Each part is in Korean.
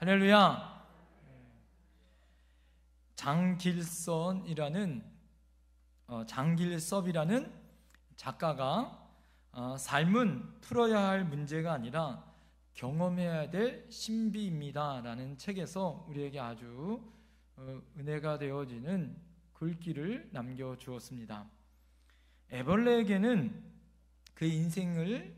할렐루야. 장길섭이라는 작가가 삶은 풀어야 할 문제가 아니라 경험해야 될 신비입니다 라는 책에서 우리에게 아주 은혜가 되어지는 글귀를 남겨주었습니다. 애벌레에게는 그 인생을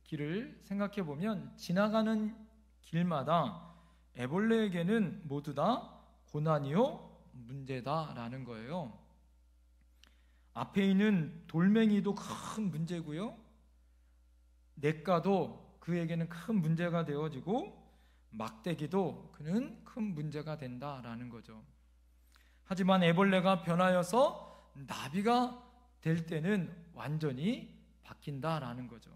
길을 생각해 보면 지나가는 길마다 애벌레에게는 모두 다 고난이요 문제다라는 거예요. 앞에 있는 돌멩이도 큰 문제고요, 냇가도 그에게는 큰 문제가 되어지고 막대기도 그는 큰 문제가 된다라는 거죠. 하지만 애벌레가 변하여서 나비가 될 때는 완전히 바뀐다라는 거죠.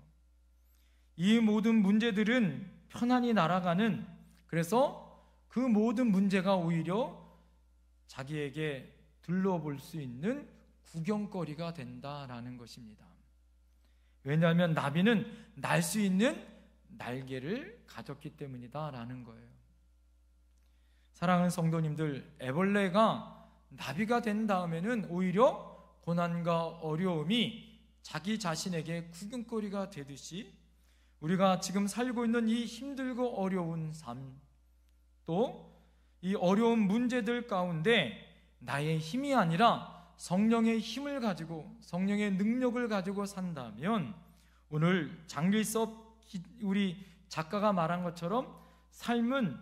이 모든 문제들은 편안히 날아가는, 그래서 그 모든 문제가 오히려 자기에게 둘러볼 수 있는 구경거리가 된다라는 것입니다. 왜냐하면 나비는 날 수 있는 날개를 가졌기 때문이다라는 거예요. 사랑하는 성도님들, 애벌레가 나비가 된 다음에는 오히려 고난과 어려움이 자기 자신에게 구경거리가 되듯이 우리가 지금 살고 있는 이 힘들고 어려운 삶, 또 이 어려운 문제들 가운데 나의 힘이 아니라 성령의 힘을 가지고, 성령의 능력을 가지고 산다면 오늘 장길섭 우리 작가가 말한 것처럼 삶은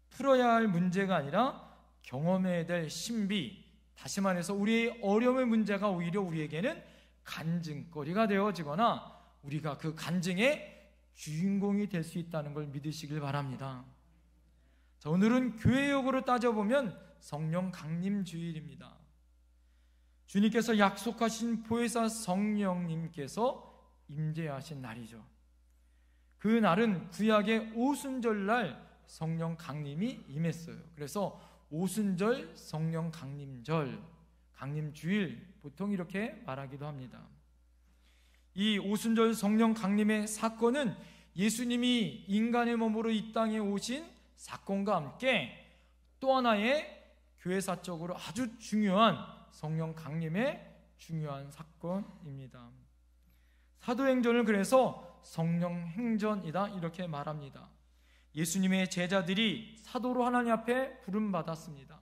풀어야 할 문제가 아니라 경험해야 될 신비, 다시 말해서 우리의 어려움의 문제가 오히려 우리에게는 간증거리가 되어지거나 우리가 그 간증의 주인공이 될 수 있다는 걸 믿으시길 바랍니다. 자, 오늘은 교회역으로 따져보면 성령 강림 주일입니다. 주님께서 약속하신 보혜사 성령님께서 임재하신 날이죠. 그 날은 구약의 오순절날 성령 강림이 임했어요. 그래서 오순절 성령 강림절, 강림주일, 보통 이렇게 말하기도 합니다. 이 오순절 성령 강림의 사건은 예수님이 인간의 몸으로 이 땅에 오신 사건과 함께 또 하나의 교회사적으로 아주 중요한 성령 강림의 중요한 사건입니다. 사도행전을 그래서 성령행전이다 이렇게 말합니다. 예수님의 제자들이 사도로 하나님 앞에 부름받았습니다.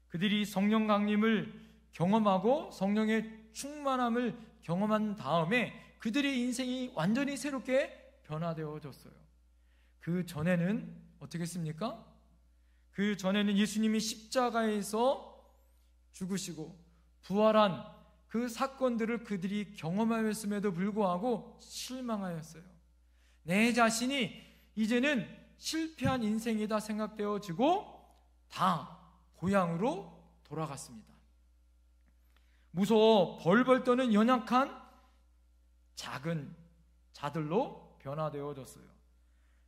그들이 성령 강림을 경험하고 성령의 충만함을 경험한 다음에 그들의 인생이 완전히 새롭게 변화되어졌어요. 그 전에는 어떻게 했습니까? 그 전에는 예수님이 십자가에서 죽으시고 부활한 그 사건들을 그들이 경험하였음에도 불구하고 실망하였어요. 내 자신이 이제는 실패한 인생이다 생각되어지고 다 고향으로 돌아갔습니다. 무서워 벌벌 떠는 연약한 작은 자들로 변화되어졌어요.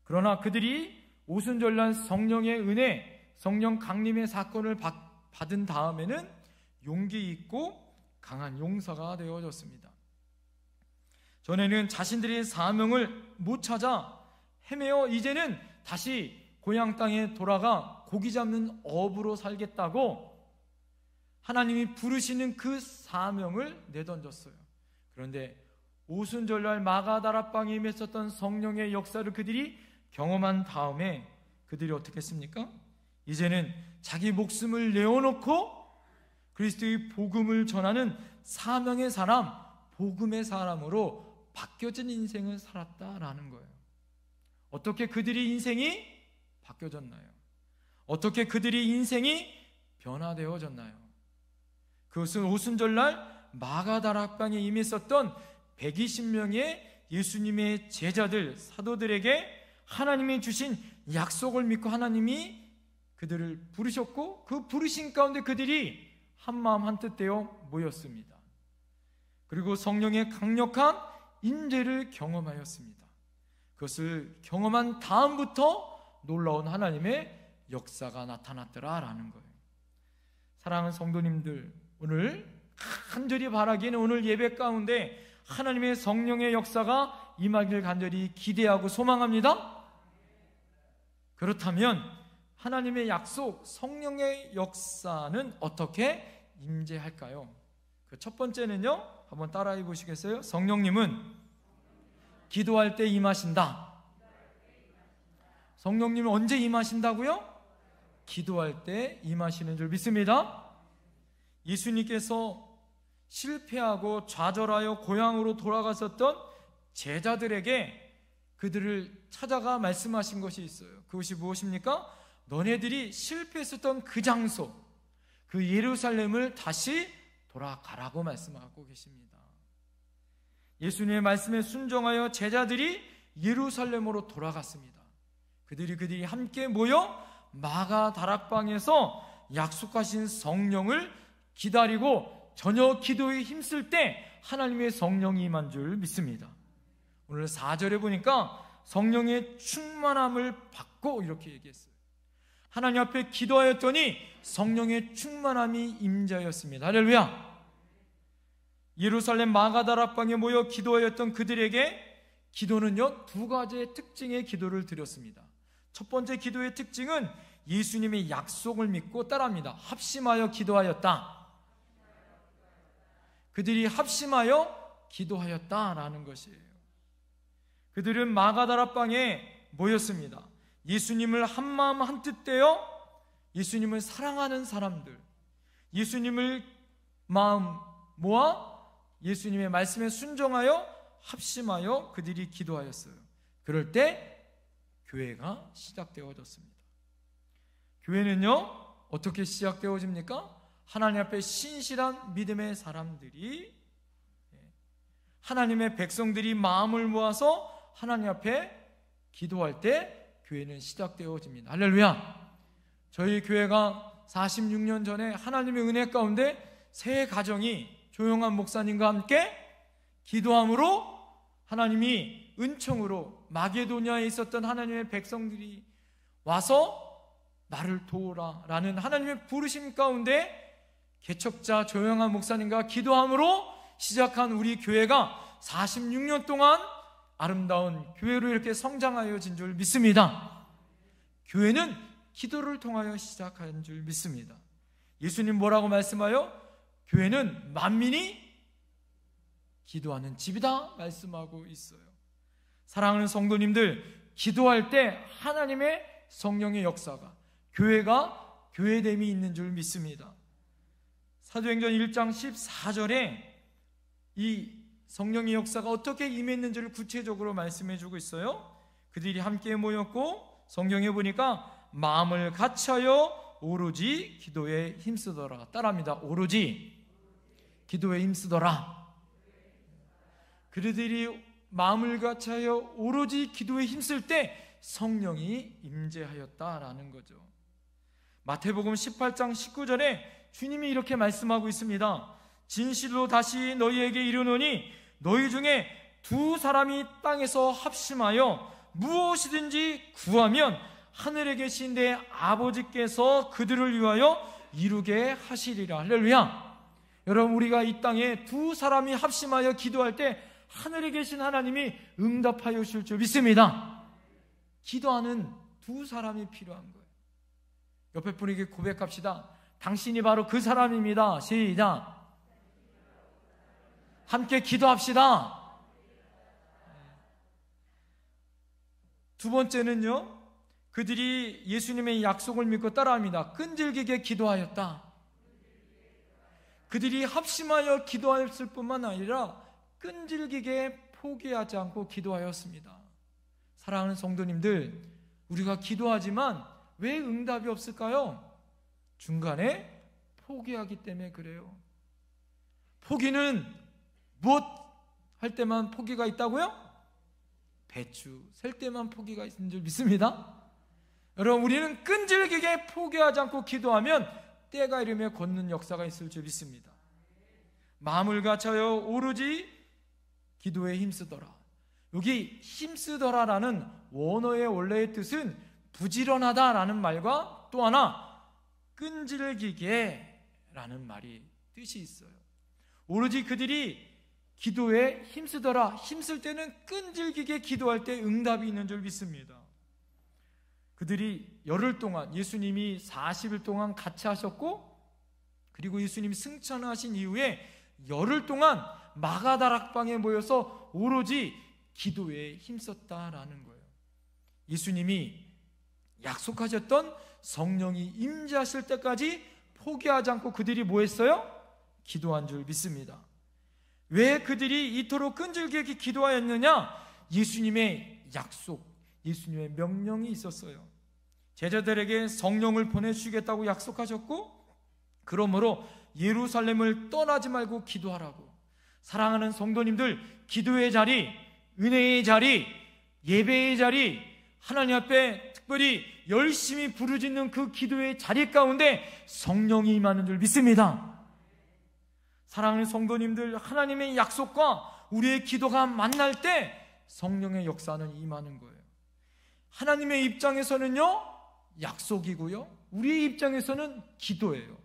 그러나 그들이 오순절날 성령의 은혜, 성령 강림의 사건을 받은 다음에는 용기 있고 강한 용사가 되어졌습니다. 전에는 자신들의 사명을 못 찾아 헤매어 이제는 다시 고향 땅에 돌아가 고기 잡는 어부로 살겠다고 하나님이 부르시는 그 사명을 내던졌어요. 그런데 오순절날 마가다락방에 임했었던 성령의 역사를 그들이 경험한 다음에 그들이 어떻게 했습니까? 이제는 자기 목숨을 내어놓고 그리스도의 복음을 전하는 사명의 사람, 복음의 사람으로 바뀌어진 인생을 살았다라는 거예요. 어떻게 그들의 인생이 바뀌어졌나요? 어떻게 그들의 인생이 변화되어졌나요? 그것은 오순절날 마가다락방에 임했었던 120명의 예수님의 제자들, 사도들에게 하나님이 주신 약속을 믿고 하나님이 그들을 부르셨고 그 부르신 가운데 그들이 한마음 한뜻 되어 모였습니다. 그리고 성령의 강력한 임재를 경험하였습니다. 그것을 경험한 다음부터 놀라운 하나님의 역사가 나타났더라라는 거예요. 사랑하는 성도님들, 오늘 간절히 바라기에는 오늘 예배 가운데 하나님의 성령의 역사가 임하길 간절히 기대하고 소망합니다. 그렇다면 하나님의 약속, 성령의 역사는 어떻게 임재할까요? 그 첫 번째는요, 한번 따라해 보시겠어요? 성령님은 기도할 때 임하신다. 성령님은 언제 임하신다고요? 기도할 때 임하시는 줄 믿습니다. 예수님께서 실패하고 좌절하여 고향으로 돌아갔었던 제자들에게 그들을 찾아가 말씀하신 것이 있어요. 그것이 무엇입니까? 너네들이 실패했었던 그 장소, 그 예루살렘을 다시 돌아가라고 말씀하고 계십니다. 예수님의 말씀에 순종하여 제자들이 예루살렘으로 돌아갔습니다. 그들이 함께 모여 마가 다락방에서 약속하신 성령을 기다리고 저녁 기도에 힘쓸 때 하나님의 성령이 임한 줄 믿습니다. 오늘 4절에 보니까 성령의 충만함을 받고 이렇게 얘기했어요. 하나님 앞에 기도하였더니 성령의 충만함이 임재하였습니다. 할렐루야. 예루살렘 마가다락방에 모여 기도하였던 그들에게 기도는요, 두 가지의 특징의 기도를 드렸습니다. 첫 번째 기도의 특징은 예수님의 약속을 믿고 따라합니다. 합심하여 기도하였다. 그들이 합심하여 기도하였다라는 것이에요. 그들은 마가다락방에 모였습니다. 예수님을 한마음 한뜻 되어 예수님을 사랑하는 사람들, 예수님을 마음 모아 예수님의 말씀에 순종하여 합심하여 그들이 기도하였어요. 그럴 때 교회가 시작되어졌습니다. 교회는요, 어떻게 시작되어집니까? 하나님 앞에 신실한 믿음의 사람들이, 하나님의 백성들이 마음을 모아서 하나님 앞에 기도할 때 교회는 시작되어집니다. 할렐루야. 저희 교회가 46년 전에 하나님의 은혜 가운데 새 가정이 조용한 목사님과 함께 기도함으로 하나님이 은총으로 마게도냐에 있었던 하나님의 백성들이 와서 나를 도우라 라는 하나님의 부르심 가운데 개척자 조용한 목사님과 기도함으로 시작한 우리 교회가 46년 동안 아름다운 교회로 이렇게 성장하여진 줄 믿습니다. 교회는 기도를 통하여 시작한 줄 믿습니다. 예수님 뭐라고 말씀하여? 교회는 만민이 기도하는 집이다 말씀하고 있어요. 사랑하는 성도님들, 기도할 때 하나님의 성령의 역사가, 교회가 교회됨이 있는 줄 믿습니다. 사도행전 1장 14절에 이 성령의 역사가 어떻게 임했는지를 구체적으로 말씀해 주고 있어요. 그들이 함께 모였고 성경에 보니까 마음을 같이하여 오로지 기도에 힘쓰더라. 따라합니다. 오로지 기도에 힘쓰더라. 그들이 마음을 같이하여 오로지 기도에 힘쓸 때 성령이 임재하였다라는 거죠. 마태복음 18장 19절에 주님이 이렇게 말씀하고 있습니다. 진실로 다시 너희에게 이르노니 너희 중에 두 사람이 땅에서 합심하여 무엇이든지 구하면 하늘에 계신 내 아버지께서 그들을 위하여 이루게 하시리라. 할렐루야. 여러분, 우리가 이 땅에 두 사람이 합심하여 기도할 때 하늘에 계신 하나님이 응답하여 주실 줄 믿습니다. 기도하는 두 사람이 필요한 거예요. 옆에 분에게 고백합시다. 당신이 바로 그 사람입니다. 시작. 함께 기도합시다. 두 번째는요, 그들이 예수님의 약속을 믿고 따라합니다. 끈질기게 기도하였다. 그들이 합심하여 기도하였을 뿐만 아니라 끈질기게 포기하지 않고 기도하였습니다. 사랑하는 성도님들, 우리가 기도하지만 왜 응답이 없을까요? 중간에 포기하기 때문에 그래요. 포기는 무엇 할 때만 포기가 있다고요? 배추 셀 때만 포기가 있는 줄 믿습니다. 여러분, 우리는 끈질기게 포기하지 않고 기도하면 때가 이르며 걷는 역사가 있을 줄 믿습니다. 마음을 같이하여 오로지 기도에 힘쓰더라. 여기 힘쓰더라라는 원어의 원래의 뜻은 부지런하다라는 말과 또 하나 끈질기게 라는 말이 뜻이 있어요. 오로지 그들이 기도에 힘쓰더라. 힘쓸 때는 끈질기게 기도할 때 응답이 있는 줄 믿습니다. 그들이 열흘 동안, 예수님이 40일 동안 같이 하셨고, 그리고 예수님이 승천하신 이후에 열흘 동안 마가다락방에 모여서 오로지 기도에 힘썼다라는 거예요. 예수님이 약속하셨던 성령이 임재하실 때까지 포기하지 않고 그들이 뭐 했어요? 기도한 줄 믿습니다. 왜 그들이 이토록 끈질기게 기도하였느냐? 예수님의 약속, 예수님의 명령이 있었어요. 제자들에게 성령을 보내주시겠다고 약속하셨고, 그러므로 예루살렘을 떠나지 말고 기도하라고. 사랑하는 성도님들, 기도의 자리, 은혜의 자리, 예배의 자리, 하나님 앞에 특별히 열심히 부르짖는 그 기도의 자리 가운데 성령이 임하는 줄 믿습니다. 사랑하는 성도님들, 하나님의 약속과 우리의 기도가 만날 때 성령의 역사는 임하는 거예요. 하나님의 입장에서는요, 약속이고요, 우리의 입장에서는 기도예요.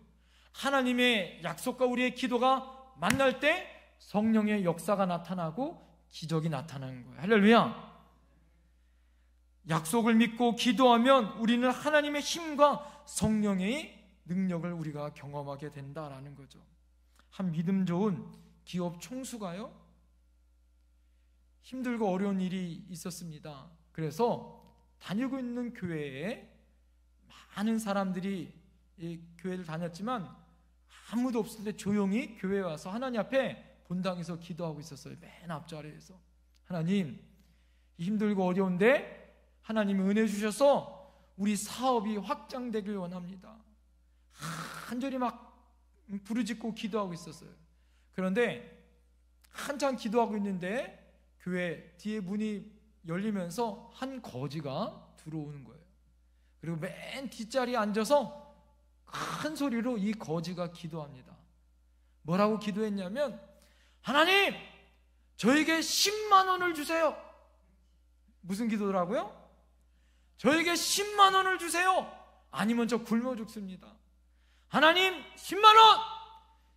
하나님의 약속과 우리의 기도가 만날 때 성령의 역사가 나타나고 기적이 나타나는 거예요. 할렐루야. 약속을 믿고 기도하면 우리는 하나님의 힘과 성령의 능력을 우리가 경험하게 된다라는 거죠. 한 믿음 좋은 기업 총수가요, 힘들고 어려운 일이 있었습니다. 그래서 다니고 있는 교회에 많은 사람들이 이 교회를 다녔지만 아무도 없을 때 조용히 교회에 와서 하나님 앞에 본당에서 기도하고 있었어요. 맨 앞자리에서. 하나님, 힘들고 어려운데 하나님이 은혜 주셔서 우리 사업이 확장되길 원합니다. 간절히 막 부르짖고 기도하고 있었어요. 그런데 한참 기도하고 있는데 교회 뒤에 문이 열리면서 한 거지가 들어오는 거예요. 그리고 맨 뒷자리에 앉아서 큰 소리로 이 거지가 기도합니다. 뭐라고 기도했냐면, 하나님, 저에게 10만 원을 주세요. 무슨 기도더라고요? 저에게 10만 원을 주세요. 아니면 저 굶어 죽습니다. 하나님, 10만 원!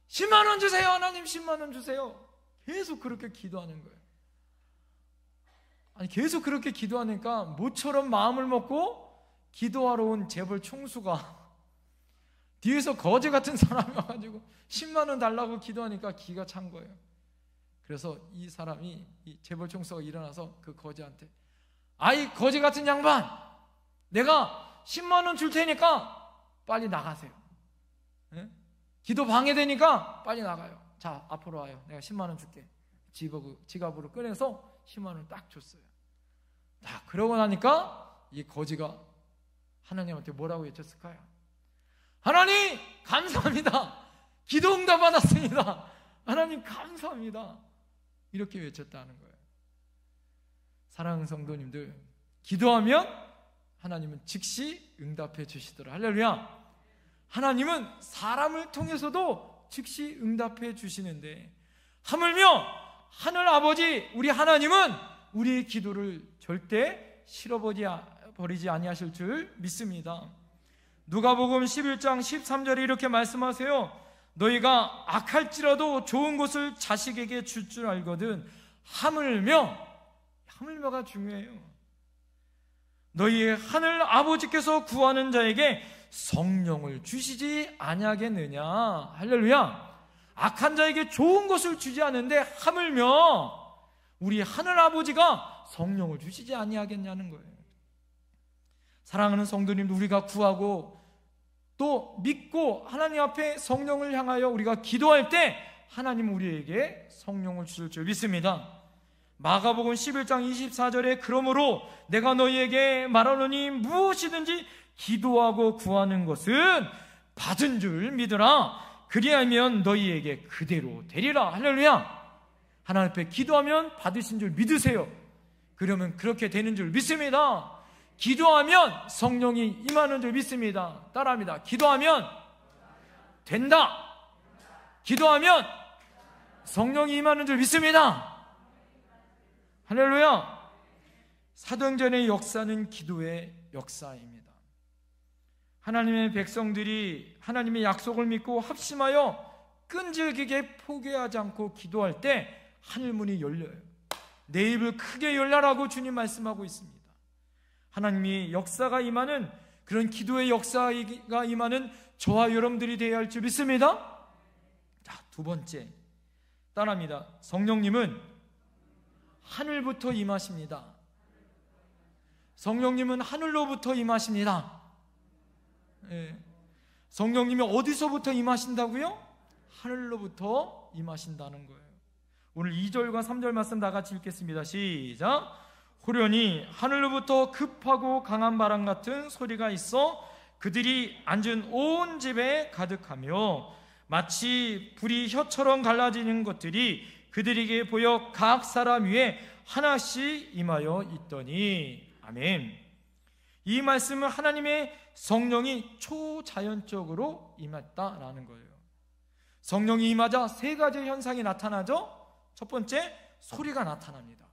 10만 원 주세요. 하나님, 10만 원 주세요. 계속 그렇게 기도하는 거예요. 아니, 계속 그렇게 기도하니까 모처럼 마음을 먹고 기도하러 온 재벌 총수가 뒤에서 거지 같은 사람이 와가지고 10만 원 달라고 기도하니까 기가 찬 거예요. 그래서 이 사람이, 이 재벌 총수가 일어나서 그 거지한테, 아이 거지 같은 양반, 내가 10만 원 줄 테니까 빨리 나가세요. 네? 기도 방해되니까 빨리 나가요. 자, 앞으로 와요. 내가 10만 원 줄게. 지갑으로 꺼내서 10만 원을 딱 줬어요. 자, 그러고 나니까 이 거지가 하나님한테 뭐라고 외쳤을까요? 하나님 감사합니다. 기도 응답 받았습니다. 하나님 감사합니다. 이렇게 외쳤다는 거예요. 사랑하는 성도님들, 기도하면 하나님은 즉시 응답해 주시더라. 할렐루야. 하나님은 사람을 통해서도 즉시 응답해 주시는데, 하물며 하늘 아버지 우리 하나님은 우리의 기도를 절대 싫어버리지 아니하실 줄 믿습니다. 누가복음 11장 13절에 이렇게 말씀하세요. 너희가 악할지라도 좋은 것을 자식에게 줄 줄 알거든. 하물며가 중요해요. 너희의 하늘 아버지께서 구하는 자에게 성령을 주시지 아니하겠느냐. 할렐루야. 악한 자에게 좋은 것을 주지 않는데 하물며 우리 하늘 아버지가 성령을 주시지 아니하겠냐는 거예요. 사랑하는 성도님들, 우리가 구하고 또 믿고 하나님 앞에 성령을 향하여 우리가 기도할 때 하나님은 우리에게 성령을 주실 줄 믿습니다. 마가복음 11장 24절에 그러므로 내가 너희에게 말하노니 무엇이든지 기도하고 구하는 것은 받은 줄 믿으라. 그리하면 너희에게 그대로 되리라. 할렐루야. 하나님 앞에 기도하면 받으신 줄 믿으세요. 그러면 그렇게 되는 줄 믿습니다. 기도하면 성령이 임하는 줄 믿습니다. 따라합니다. 기도하면 된다. 기도하면 성령이 임하는 줄 믿습니다. 할렐루야. 사도행전의 역사는 기도의 역사입니다. 하나님의 백성들이 하나님의 약속을 믿고 합심하여 끈질기게 포기하지 않고 기도할 때 하늘문이 열려요. 내 입을 크게 열라라고 주님 말씀하고 있습니다. 하나님의 역사가 임하는 그런 기도의 역사가 임하는 저와 여러분들이 되어야 할 줄 믿습니다. 자, 두 번째, 따라합니다. 성령님은 하늘부터 임하십니다. 성령님은 하늘로부터 임하십니다. 예. 성령님이 어디서부터 임하신다고요? 하늘로부터 임하신다는 거예요. 오늘 2절과 3절 말씀 다 같이 읽겠습니다. 시작. 호련히 하늘로부터 급하고 강한 바람 같은 소리가 있어 그들이 앉은 온 집에 가득하며 마치 불이 혀처럼 갈라지는 것들이 그들에게 보여 각 사람 위에 하나씩 임하여 있더니. 아멘. 이 말씀은 하나님의 성령이 초자연적으로 임했다라는 거예요. 성령이 임하자 세 가지 현상이 나타나죠. 첫 번째, 소리가 나타납니다.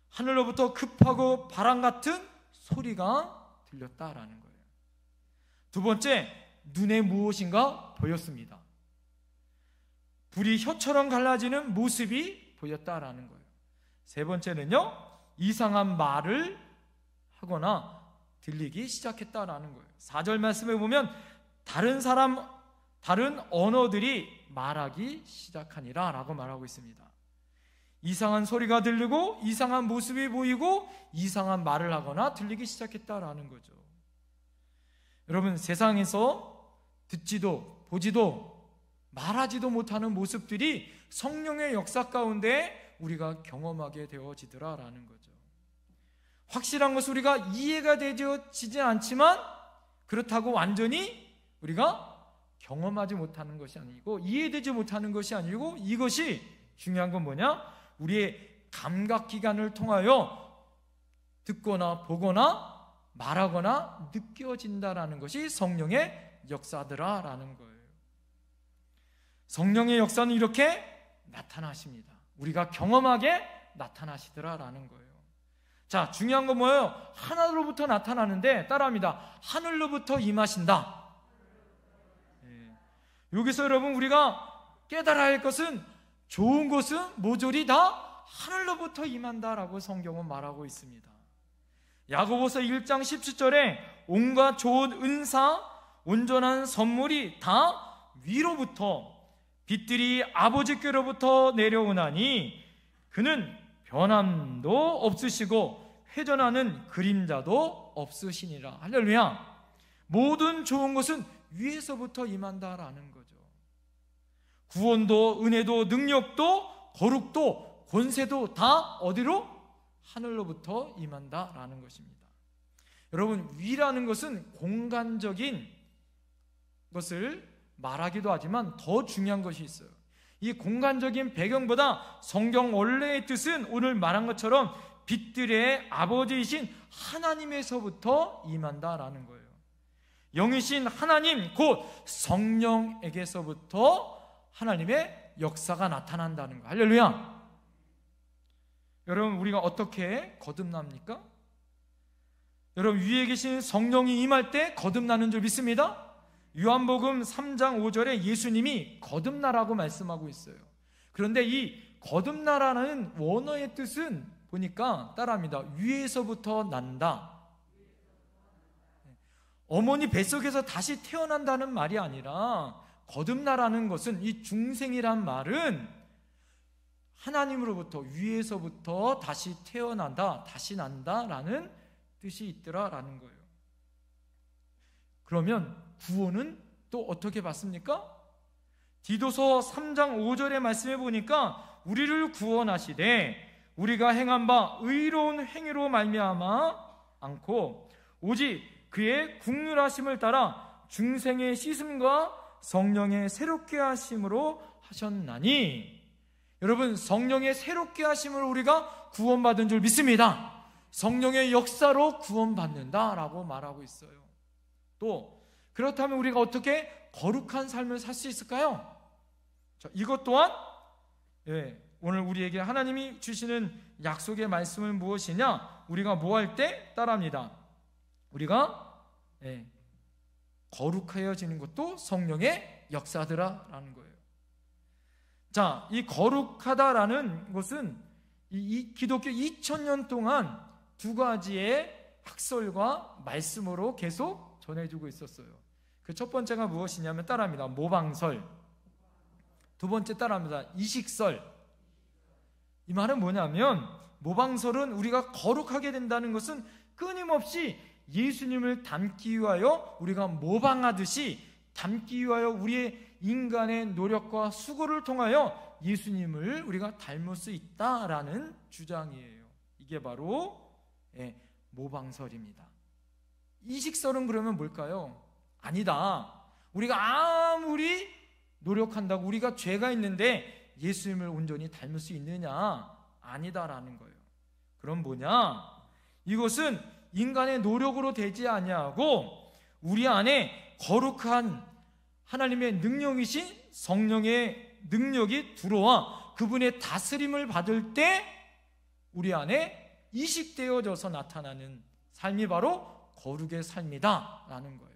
하늘로부터 급하고 바람 같은 소리가 들렸다라는 거예요. 두 번째, 눈에 무엇인가 보였습니다. 불이 혀처럼 갈라지는 모습이 보였다라는 거예요. 세 번째는요, 이상한 말을 하거나 들리기 시작했다라는 거예요. 4절 말씀에 보면 다른 언어들이 말하기 시작하니라 라고 말하고 있습니다. 이상한 소리가 들리고 이상한 모습이 보이고 이상한 말을 하거나 들리기 시작했다라는 거죠. 여러분, 세상에서 듣지도 보지도 말하지도 못하는 모습들이 성령의 역사 가운데 우리가 경험하게 되어지더라라는 거죠. 확실한 것은 우리가 이해가 되어지진 않지만 그렇다고 완전히 우리가 경험하지 못하는 것이 아니고 이해되지 못하는 것이 아니고 이것이 중요한 건 뭐냐? 우리의 감각기관을 통하여 듣거나 보거나 말하거나 느껴진다라는 것이 성령의 역사더라라는 거예요. 성령의 역사는 이렇게 나타나십니다. 우리가 경험하게 나타나시더라라는 거예요. 자, 중요한 건 뭐예요? 하늘로부터 나타나는데 따라합니다. 하늘로부터 임하신다. 여기서 여러분 우리가 깨달아야 할 것은 좋은 것은 모조리 다 하늘로부터 임한다라고 성경은 말하고 있습니다. 야고보서 1장 17절에 온갖 좋은 은사, 온전한 선물이 다 위로부터 빛들이 아버지께로부터 내려오나니 그는 변함도 없으시고 회전하는 그림자도 없으시니라. 할렐루야. 모든 좋은 것은 위에서부터 임한다라는 거죠. 구원도 은혜도 능력도 거룩도 권세도 다 어디로? 하늘로부터 임한다라는 것입니다. 여러분, 위라는 것은 공간적인 것을 말하기도 하지만 더 중요한 것이 있어요. 이 공간적인 배경보다 성경 원래의 뜻은 오늘 말한 것처럼 빛들의 아버지이신 하나님에서부터 임한다라는 거예요. 영이신 하나님 곧 성령에게서부터 하나님의 역사가 나타난다는 거예요. 할렐루야. 여러분, 우리가 어떻게 거듭납니까? 여러분, 위에 계신 성령이 임할 때 거듭나는 줄 믿습니다. 요한복음 3장 5절에 예수님이 거듭나라고 말씀하고 있어요. 그런데 이 거듭나라는 원어의 뜻은 보니까 따라합니다. 위에서부터 난다. 어머니 뱃속에서 다시 태어난다는 말이 아니라 거듭나라는 것은 이 중생이란 말은 하나님으로부터 위에서부터 다시 태어난다, 다시 난다라는 뜻이 있더라라는 거예요. 그러면 구원은 또 어떻게 받습니까? 디도서 3장 5절의 말씀에 보니까 우리를 구원하시되 우리가 행한 바 의로운 행위로 말미암아 않고 오직 그의 국률하심을 따라 중생의 씻음과 성령의 새롭게 하심으로 하셨나니. 여러분, 성령의 새롭게 하심으로 우리가 구원받은 줄 믿습니다. 성령의 역사로 구원받는다라고 말하고 있어요. 또 그렇다면 우리가 어떻게 거룩한 삶을 살 수 있을까요? 자, 이것 또한 오늘 우리에게 하나님이 주시는 약속의 말씀은 무엇이냐? 우리가 뭐 할 때 따라합니다. 우리가 거룩하여지는 것도 성령의 역사더라라는 거예요. 자, 이 거룩하다라는 것은 이 기독교 2000년 동안 두 가지의 학설과 말씀으로 계속 전해주고 있었어요. 그 첫 번째가 무엇이냐면 따라합니다. 모방설. 두 번째 따라합니다. 이식설. 이 말은 뭐냐면 모방설은 우리가 거룩하게 된다는 것은 끊임없이 예수님을 닮기 위하여 우리가 모방하듯이 닮기 위하여 우리의 인간의 노력과 수고를 통하여 예수님을 우리가 닮을 수 있다라는 주장이에요. 이게 바로 모방설입니다. 이식설은 그러면 뭘까요? 아니다. 우리가 아무리 노력한다고 우리가 죄가 있는데 예수님을 온전히 닮을 수 있느냐? 아니다라는 거예요. 그럼 뭐냐? 이것은 인간의 노력으로 되지 아니하고 우리 안에 거룩한 하나님의 능력이신 성령의 능력이 들어와 그분의 다스림을 받을 때 우리 안에 이식되어져서 나타나는 삶이 바로 거룩의 삶이다 라는 거예요.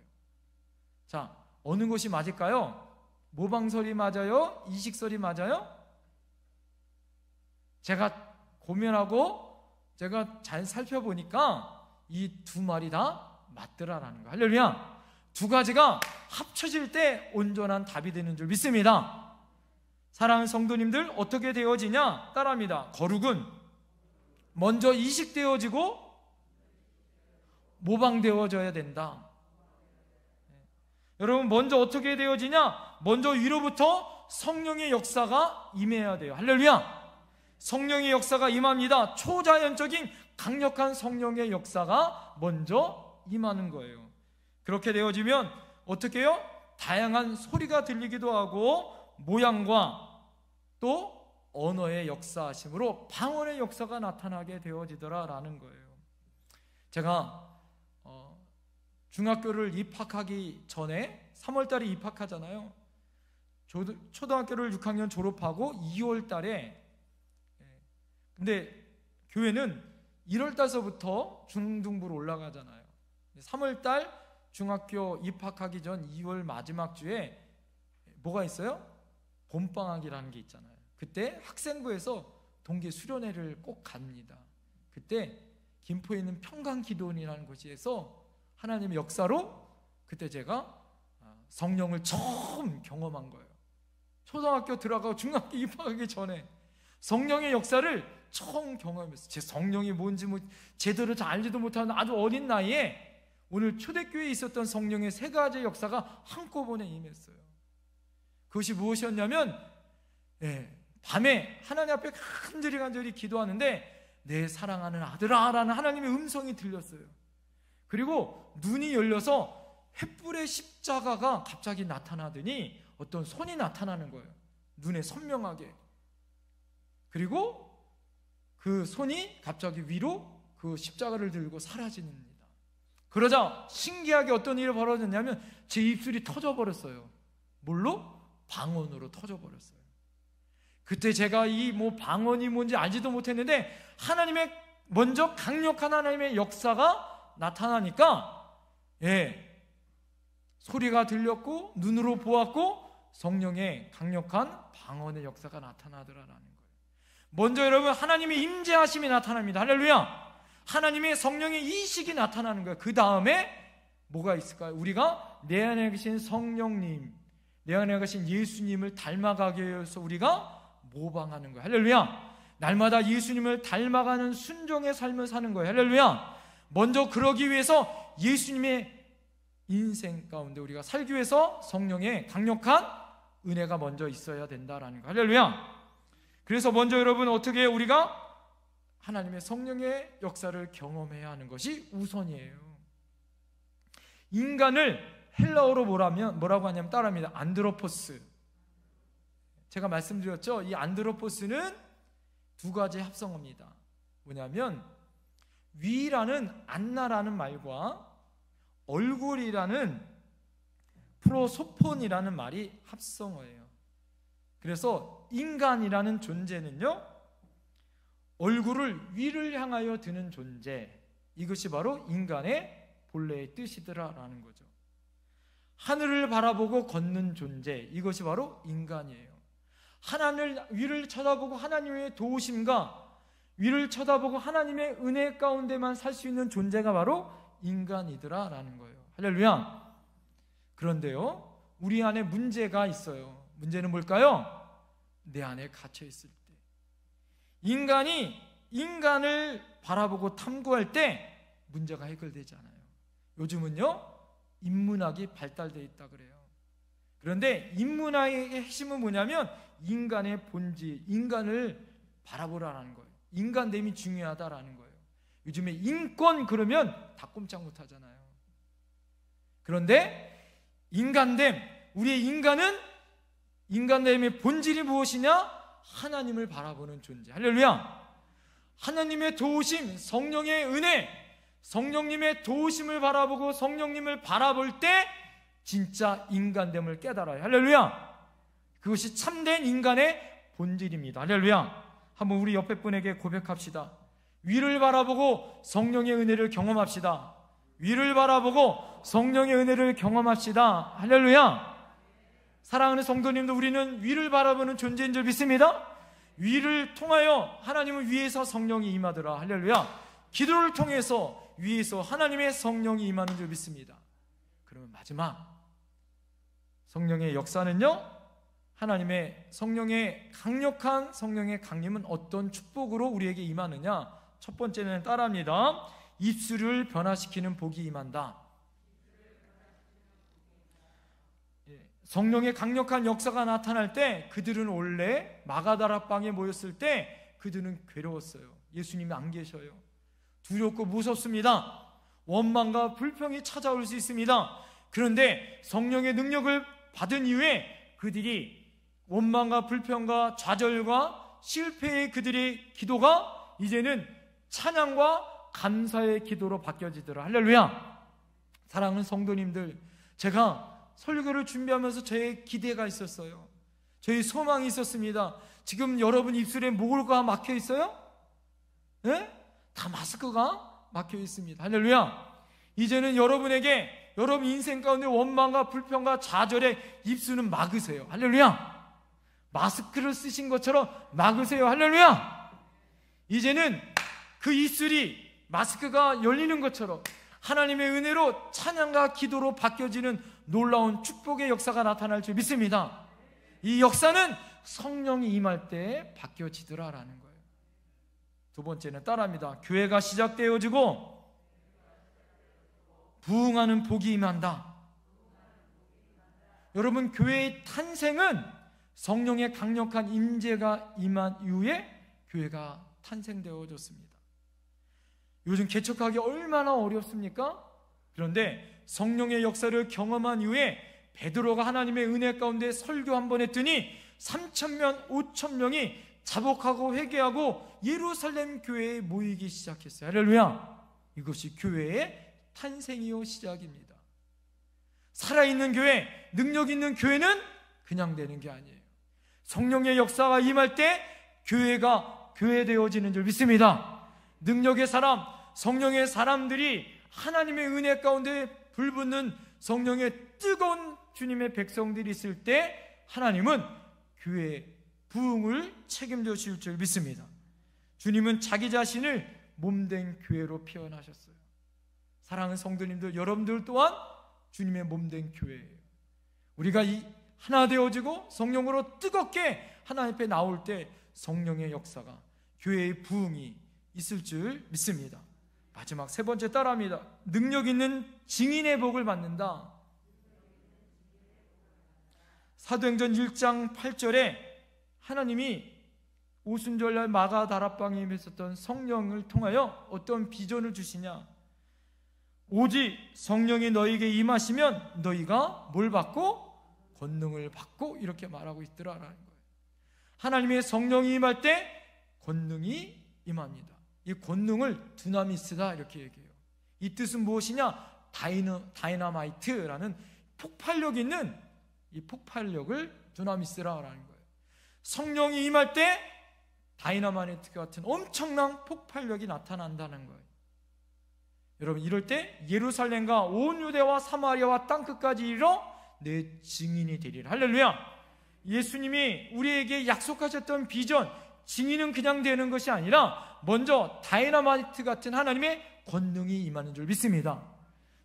자, 어느 것이 맞을까요? 모방설이 맞아요? 이식설이 맞아요? 제가 고민하고 제가 잘 살펴보니까 이 두 말이 다 맞더라라는 거예요. 할렐루야. 두 가지가 합쳐질 때 온전한 답이 되는 줄 믿습니다. 사랑하는 성도님들, 어떻게 되어지냐? 따라합니다. 거룩은 먼저 이식되어지고 모방되어져야 된다. 여러분, 먼저 어떻게 되어지냐? 먼저 위로부터 성령의 역사가 임해야 돼요. 할렐루야. 성령의 역사가 임합니다. 초자연적인 강력한 성령의 역사가 먼저 임하는 거예요. 그렇게 되어지면 어떻게 해요? 다양한 소리가 들리기도 하고 모양과 또 언어의 역사하심으로 방언의 역사가 나타나게 되어지더라라는 거예요. 제가 중학교를 입학하기 전에 3월 달에 입학하잖아요. 초등학교를 6학년 졸업하고 2월 달에, 근데 교회는 1월 달서부터 중등부로 올라가잖아요. 3월 달 중학교 입학하기 전 2월 마지막 주에 뭐가 있어요? 봄방학이라는 게 있잖아요. 그때 학생부에서 동계 수련회를 꼭 갑니다. 그때 김포에 있는 평강기도원이라는 곳에서 하나님의 역사로 그때 제가 성령을 처음 경험한 거예요. 초등학교 들어가고 중학교 입학하기 전에 성령의 역사를 처음 경험했어요. 제 성령이 뭔지 제대로 잘 알지도 못하는 아주 어린 나이에 오늘 초대교회에 있었던 성령의 세 가지 역사가 한꺼번에 임했어요. 그것이 무엇이었냐면 밤에 하나님 앞에 간절히 기도하는데 내 사랑하는 아들아 라는 하나님의 음성이 들렸어요. 그리고 눈이 열려서 횃불의 십자가가 갑자기 나타나더니 어떤 손이 나타나는 거예요. 눈에 선명하게. 그리고 그 손이 갑자기 위로 그 십자가를 들고 사라집니다. 그러자 신기하게 어떤 일이 벌어졌냐면 제 입술이 터져버렸어요. 뭘로? 방언으로 터져버렸어요. 그때 제가 이 방언이 뭔지 알지도 못했는데 하나님의 먼저 강력한 하나님의 역사가 나타나니까 소리가 들렸고 눈으로 보았고 성령의 강력한 방언의 역사가 나타나더라라는 거예요. 먼저 여러분 하나님의 임재하심이 나타납니다. 할렐루야. 하나님의 성령의 이식이 나타나는 거예요. 그 다음에 뭐가 있을까요? 우리가 내 안에 계신 성령님, 내 안에 계신 예수님을 닮아가기 위해서 우리가 모방하는 거예요. 할렐루야. 날마다 예수님을 닮아가는 순종의 삶을 사는 거예요. 할렐루야. 먼저 그러기 위해서 예수님의 인생 가운데 우리가 살기 위해서 성령의 강력한 은혜가 먼저 있어야 된다라는 거. 할렐루야. 그래서 먼저 여러분 어떻게 우리가 하나님의 성령의 역사를 경험해야 하는 것이 우선이에요. 인간을 헬라어로 뭐라고 하냐면 따라합니다. 안드로포스. 제가 말씀드렸죠. 이 안드로포스는 두 가지 합성어입니다. 뭐냐면 위라는 안나라는 말과 얼굴이라는 프로소폰이라는 말이 합성어예요. 그래서 인간이라는 존재는요, 얼굴을 위를 향하여 드는 존재, 이것이 바로 인간의 본래의 뜻이더라라는 거죠. 하늘을 바라보고 걷는 존재, 이것이 바로 인간이에요. 하나님 위를 쳐다보고 하나님의 도우심과 위를 쳐다보고 하나님의 은혜 가운데만 살 수 있는 존재가 바로 인간이더라 라는 거예요. 할렐루야. 그런데요, 우리 안에 문제가 있어요. 문제는 뭘까요? 내 안에 갇혀 있을 때, 인간이 인간을 바라보고 탐구할 때 문제가 해결되지 않아요. 요즘은요, 인문학이 발달되어 있다 그래요. 그런데 인문학의 핵심은 뭐냐면 인간의 본질, 인간을 바라보라는 거예요. 인간됨이 중요하다라는 거예요. 요즘에 인권 그러면 다 꼼짝 못 하잖아요. 그런데 인간됨, 우리의 인간은, 인간됨의 본질이 무엇이냐? 하나님을 바라보는 존재. 할렐루야. 하나님의 도우심, 성령의 은혜, 성령님의 도우심을 바라보고 성령님을 바라볼 때 진짜 인간됨을 깨달아요. 할렐루야. 그것이 참된 인간의 본질입니다. 할렐루야. 한번 우리 옆에 분에게 고백합시다. 위를 바라보고 성령의 은혜를 경험합시다. 위를 바라보고 성령의 은혜를 경험합시다. 할렐루야. 사랑하는 성도님도, 우리는 위를 바라보는 존재인 줄 믿습니다. 위를 통하여 하나님은 위에서 성령이 임하더라. 할렐루야. 기도를 통해서 위에서 하나님의 성령이 임하는 줄 믿습니다. 그러면 마지막 성령의 역사는요, 하나님의 성령의 강력한 성령의 강림은 어떤 축복으로 우리에게 임하느냐? 첫 번째는 따라합니다. 입술을 변화시키는 복이 임한다. 성령의 강력한 역사가 나타날 때 그들은 원래 마가다락방에 모였을 때 그들은 괴로웠어요. 예수님이 안 계셔요. 두렵고 무섭습니다. 원망과 불평이 찾아올 수 있습니다. 그런데 성령의 능력을 받은 이후에 그들이 원망과 불평과 좌절과 실패의 그들의 기도가 이제는 찬양과 감사의 기도로 바뀌어지더라. 할렐루야. 사랑하는 성도님들, 제가 설교를 준비하면서 저의 기대가 있었어요. 저의 소망이 있었습니다. 지금 여러분 입술에 뭐가 막혀 있어요? 네? 다 마스크가 막혀 있습니다. 할렐루야. 이제는 여러분에게 여러분 인생 가운데 원망과 불평과 좌절에 입술은 막으세요. 할렐루야. 마스크를 쓰신 것처럼 막으세요. 할렐루야. 이제는 그 입술이 마스크가 열리는 것처럼 하나님의 은혜로 찬양과 기도로 바뀌어지는 놀라운 축복의 역사가 나타날 줄 믿습니다. 이 역사는 성령이 임할 때 바뀌어지더라라는 거예요. 두 번째는 따라합니다. 교회가 시작되어지고 부흥하는 복이 임한다. 여러분, 교회의 탄생은 성령의 강력한 임재가 임한 이후에 교회가 탄생되어졌습니다. 요즘 개척하기 얼마나 어렵습니까? 그런데 성령의 역사를 경험한 이후에 베드로가 하나님의 은혜 가운데 설교 한 번 했더니 3,000명, 5,000명이 자복하고 회개하고 예루살렘 교회에 모이기 시작했어요. 할렐루야. 이것이 교회의 탄생이요 시작입니다. 살아있는 교회, 능력 있는 교회는 그냥 되는 게 아니에요. 성령의 역사가 임할 때 교회가 교회되어지는 줄 믿습니다. 능력의 사람, 성령의 사람들이 하나님의 은혜 가운데 불붙는 성령의 뜨거운 주님의 백성들이 있을 때 하나님은 교회의 부흥을 책임져 주실 줄 믿습니다. 주님은 자기 자신을 몸된 교회로 표현하셨어요. 사랑하는 성도님들, 여러분들 또한 주님의 몸된 교회예요. 우리가 하나 되어지고 성령으로 뜨겁게 하나님 앞에 나올 때 성령의 역사가, 교회의 부흥이 있을 줄 믿습니다. 마지막 세 번째 따라합니다. 능력 있는 증인의 복을 받는다. 사도행전 1장 8절에 하나님이 오순절날 마가다락방에 있었던 성령을 통하여 어떤 비전을 주시냐? 오직 성령이 너희에게 임하시면 너희가 뭘 받고? 권능을 받고, 이렇게 말하고 있더라라는 거예요. 하나님의 성령이 임할 때 권능이 임합니다. 이 권능을 두나미스다 이렇게 얘기해요. 이 뜻은 무엇이냐? 다이너마이트라는 폭발력 있는 이 폭발력을 두나미스라라는 거예요. 성령이 임할 때 다이너마이트 같은 엄청난 폭발력이 나타난다는 거예요. 여러분, 이럴 때 예루살렘과 온 유대와 사마리아와 땅끝까지 이르러 내 증인이 되리라. 할렐루야. 예수님이 우리에게 약속하셨던 비전, 증인은 그냥 되는 것이 아니라 먼저 다이너마이트 같은 하나님의 권능이 임하는 줄 믿습니다.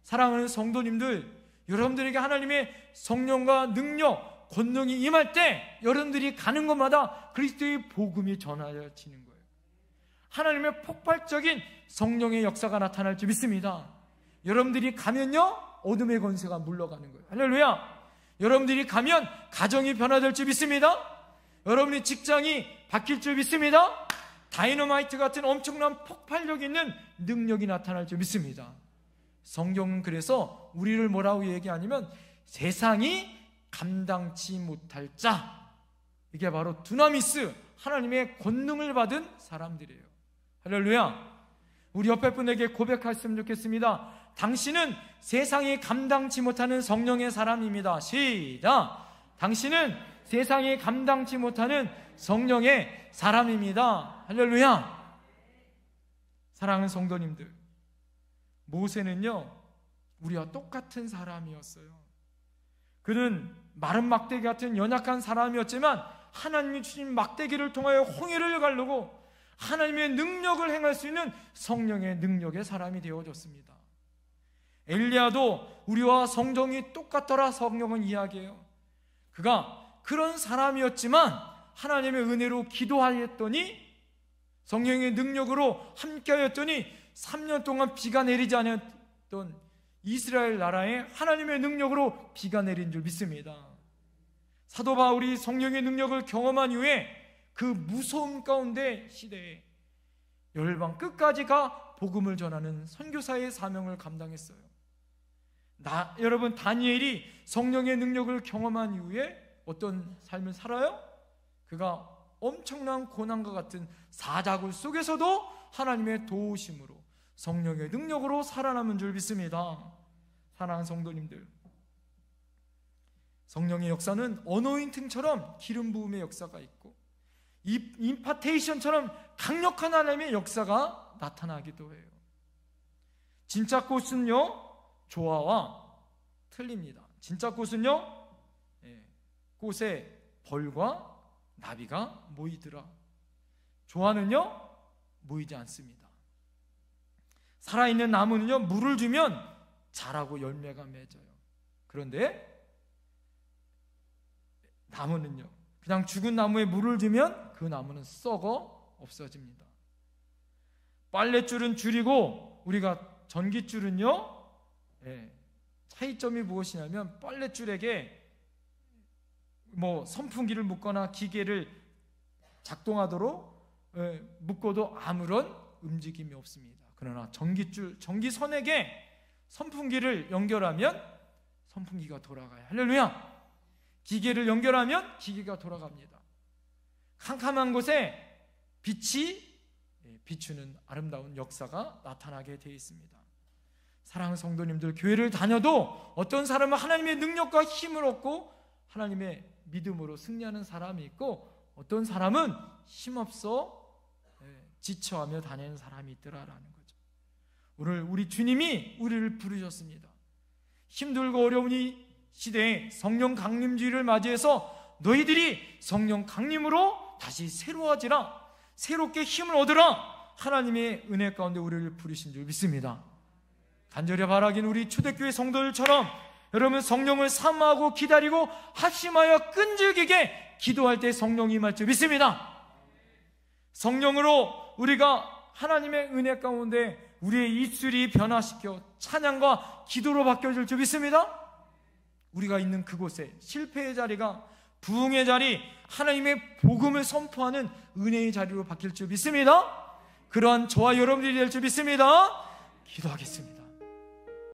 사랑하는 성도님들, 여러분들에게 하나님의 성령과 능력, 권능이 임할 때 여러분들이 가는 곳마다 그리스도의 복음이 전하여지는 거예요. 하나님의 폭발적인 성령의 역사가 나타날 줄 믿습니다. 여러분들이 가면요, 어둠의 권세가 물러가는 거예요. 할렐루야. 여러분들이 가면 가정이 변화될 줄 믿습니다. 여러분의 직장이 바뀔 줄 믿습니다. 다이너마이트 같은 엄청난 폭발력 있는 능력이 나타날 줄 믿습니다. 성경은 그래서 우리를 뭐라고 얘기하냐면 세상이 감당치 못할 자, 이게 바로 두나미스, 하나님의 권능을 받은 사람들이에요. 할렐루야. 우리 옆에 분에게 고백했으면 좋겠습니다. 당신은 세상이 감당치 못하는 성령의 사람입니다. 시작. 당신은 세상이 감당치 못하는 성령의 사람입니다. 할렐루야. 사랑하는 성도님들, 모세는요, 우리와 똑같은 사람이었어요. 그는 마른 막대기 같은 연약한 사람이었지만 하나님이 주신 막대기를 통하여 홍해를 가르고 하나님의 능력을 행할 수 있는 성령의 능력의 사람이 되어졌습니다. 엘리야도 우리와 성정이 똑같더라 성경은 이야기해요. 그가 그런 사람이었지만 하나님의 은혜로 기도하였더니, 성령의 능력으로 함께하였더니 3년 동안 비가 내리지 않았던 이스라엘 나라에 하나님의 능력으로 비가 내린 줄 믿습니다. 사도 바울이 성령의 능력을 경험한 이후에 그 무서움 가운데 시대에 열방 끝까지 가 복음을 전하는 선교사의 사명을 감당했어요. 여러분, 다니엘이 성령의 능력을 경험한 이후에 어떤 삶을 살아요? 그가 엄청난 고난과 같은 사자굴 속에서도 하나님의 도우심으로 성령의 능력으로 살아남은 줄 믿습니다. 사랑하는 성도님들, 성령의 역사는 어노인팅처럼 기름 부음의 역사가 있고 임파테이션처럼 강력한 하나님의 역사가 나타나기도 해요. 진짜 꽃은요, 조화와 틀립니다. 진짜 꽃은요, 꽃에 벌과 나비가 모이더라. 조화는요, 모이지 않습니다. 살아있는 나무는요, 물을 주면 자라고 열매가 맺어요. 그런데 나무는요, 그냥 죽은 나무에 물을 주면 그 나무는 썩어 없어집니다. 빨랫줄은 줄이고 우리가 전깃줄은요, 차이점이 무엇이냐면 빨랫줄에게 선풍기를 묶거나 기계를 작동하도록 묶어도 아무런 움직임이 없습니다. 그러나 전기선에게 선풍기를 연결하면 선풍기가 돌아가요. 할렐루야. 기계를 연결하면 기계가 돌아갑니다. 캄캄한 곳에 빛이 비추는 아름다운 역사가 나타나게 되어 있습니다. 사랑하는 성도님들, 교회를 다녀도 어떤 사람은 하나님의 능력과 힘을 얻고 하나님의 믿음으로 승리하는 사람이 있고, 어떤 사람은 힘없어 지쳐하며 다니는 사람이 있더라라는 거죠. 오늘 우리 주님이 우리를 부르셨습니다. 힘들고 어려운 이 시대에 성령 강림주의를 맞이해서 너희들이 성령 강림으로 다시 새로워지라, 새롭게 힘을 얻으라, 하나님의 은혜 가운데 우리를 부르신 줄 믿습니다. 간절히 바라기는 우리 초대교회 성도들처럼 여러분, 성령을 사모하고 기다리고 합심하여 끈질기게 기도할 때 성령이 임할 줄 믿습니다. 성령으로 우리가 하나님의 은혜 가운데 우리의 입술이 변화시켜 찬양과 기도로 바뀌어질 줄 믿습니다. 우리가 있는 그곳에 실패의 자리가 부흥의 자리, 하나님의 복음을 선포하는 은혜의 자리로 바뀔 줄 믿습니다. 그러한 저와 여러분들이 될 줄 믿습니다. 기도하겠습니다.